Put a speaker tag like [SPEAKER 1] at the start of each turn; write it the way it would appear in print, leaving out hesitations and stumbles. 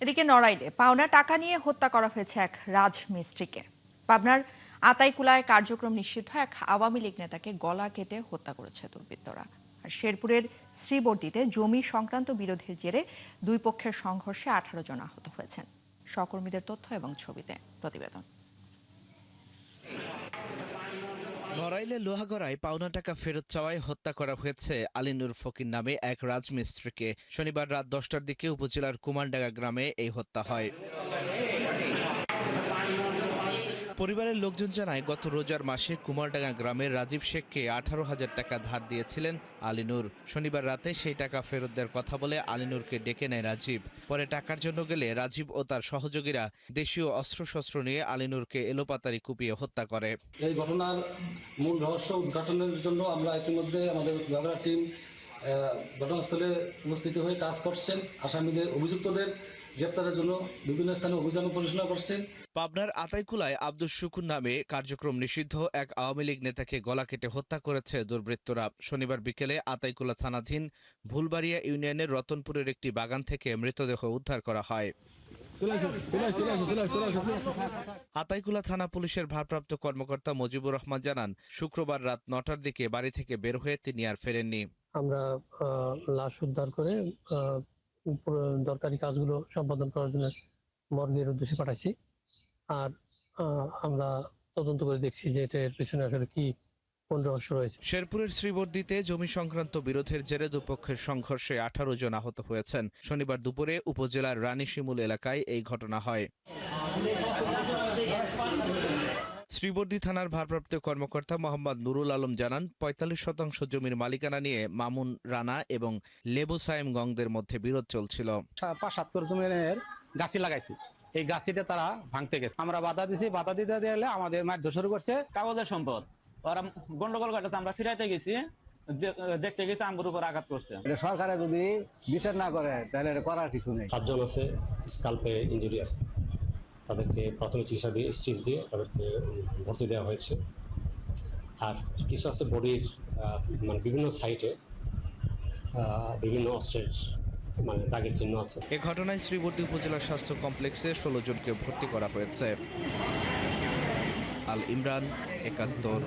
[SPEAKER 1] এদিকে নড়াইলে পাওনা টাকা নিয়ে হত্যা করা হয়েছে এক রাজমিস্ত্রিকে। পাবনার আতাইকুলায় কার্যক্রম নিষিদ্ধ এক আওয়ামী লীগ নেতাকে গলা কেটে হত্যা করেছে দুর্বৃত্তরা। আর শেরপুরের শ্রীবর্দীতে জমি সংক্রান্ত বিরোধের জেরে দুই পক্ষের সংঘর্ষে 18 জন আহত হয়েছেন। সহকর্মীদের তথ্য এবং ছবিতে প্রতিবেদন।
[SPEAKER 2] নড়াইলে লোহাগড়ায় পাওনা টাকা ফেরত চাওয়ায় হত্যা করা হয়েছে আলিনুর ফকির নামে এক রাজমিস্ত্রিকে। শনিবার রাত 10টার দিকে উপজেলার কুমারডাঙ্গা গ্রামে এই হত্যা হয়। পরিবারের লোকজন জানায়, গত রোজার মাসে কুমারডাঙ্গা গ্রামের রাজীব শেখকে 18,000 টাকা ধার দিয়েছিলেন আলিনুর। শনিবার রাতে সেই টাকা ফেরত দেওয়ার কথা বলে আলিনুরকে ডেকে নেয় রাজীব। পরে টাকার জন্য গেলে রাজীব ও তার সহযোগীরা দেশীয় অস্ত্রশস্ত্র নিয়ে আলিনুরকে এলোপাতাড়ি কুপিয়ে হত্যা করে।
[SPEAKER 3] এই ঘটনার মূল রহস্য উদ্ঘাটনের জন্য আমরা ইতিমধ্যে আমাদের বিভাগের টিম ঘটনাস্থলে উপস্থিত হয়ে কাজ করছেন। আসামিদের অভিযুক্তদের গ্রেপ্তারের জন্য বিভিন্ন স্থানে অভিযান পরিচালনা করছেন।
[SPEAKER 2] পাবনার আতাইকুলায় আব্দুল শুকুর নামে কার্যক্রম নিষিদ্ধ এক আওয়ামী লীগ নেতাকে গলা কেটে হত্যা করেছে দুর্বৃত্তরা। শনিবার বিকেলে আতাইকুলা থানাধীন ভুলবাড়িয়া ইউনিয়নের রতনপুরের একটি বাগান থেকে মৃতদেহ উদ্ধার করা হয়। আতাইকুলা থানা পুলিশের ভারপ্রাপ্ত কর্মকর্তা মুজিবুর রহমান জানান, শুক্রবার রাত 9টার দিকে বাড়ি থেকে বের হয়ে তিনি আর ফেরেননি।
[SPEAKER 4] আমরা লাশ উদ্ধার করে দরকারি কাজগুলো সম্পাদন করার জন্য মর্গের উদ্দেশ্যে পাঠাইছি। আর আমরা তদন্ত করে দেখছি যে এটার পেছনে আসলে কি কোন রহস্য রয়েছে।
[SPEAKER 2] শেরপুরের শ্রীবর্দীতে জমি সংক্রান্ত বিরোধের জেরে দুপক্ষের সংঘর্ষে 18 জন আহত হয়েছেন। শনিবার দুপুরে উপজেলার রানীশিমুল এলাকায় এই ঘটনা হয়। শ্রীবর্দী থানার ভারপ্রাপ্ত কর্মকর্তা মোহাম্মদ নুরুল আলম জানান, 45% জমির মালিকানা নিয়ে মামুন রানা এবং লেবু সায়েম গংদের মধ্যে বিরোধ চলছিল।
[SPEAKER 5] 5-7 জমির গাছি লাগাইছি, এই গাছিটা তারা ভাঙতে গেছে। আমরা বাধা দিছি, বাধা দিতে গেলে আমাদের মারধর শুরু করছে।
[SPEAKER 6] কাগজের সম্পদ ওরা গন্ডগোল ঘটাচ্ছে, আমরা ফিরাইতে গেছি, দেখতে গেছি আমগুর উপর আঘাত করছে।
[SPEAKER 7] সরকারে যদি বিচার না করে তাহলে করার কিছু নেই।
[SPEAKER 8] 5 জন আছে স্কাল্পে ইনজুরি আছে, তাদেরকে প্রাথমিক চিকিৎসা দিয়ে স্টিচ দিয়ে তাদেরকে ভর্তি দেওয়া হয়েছে। আর কিছু আছে বডির মানে বিভিন্ন সাইটে বিভিন্ন অস্ত্রের দাগের চিহ্ন আছে।
[SPEAKER 2] এ ঘটনায় শ্রীবর্দী উপজেলা স্বাস্থ্য কমপ্লেক্সে 16 জনকে ভর্তি করা হয়েছে। আল ইমরান, 71।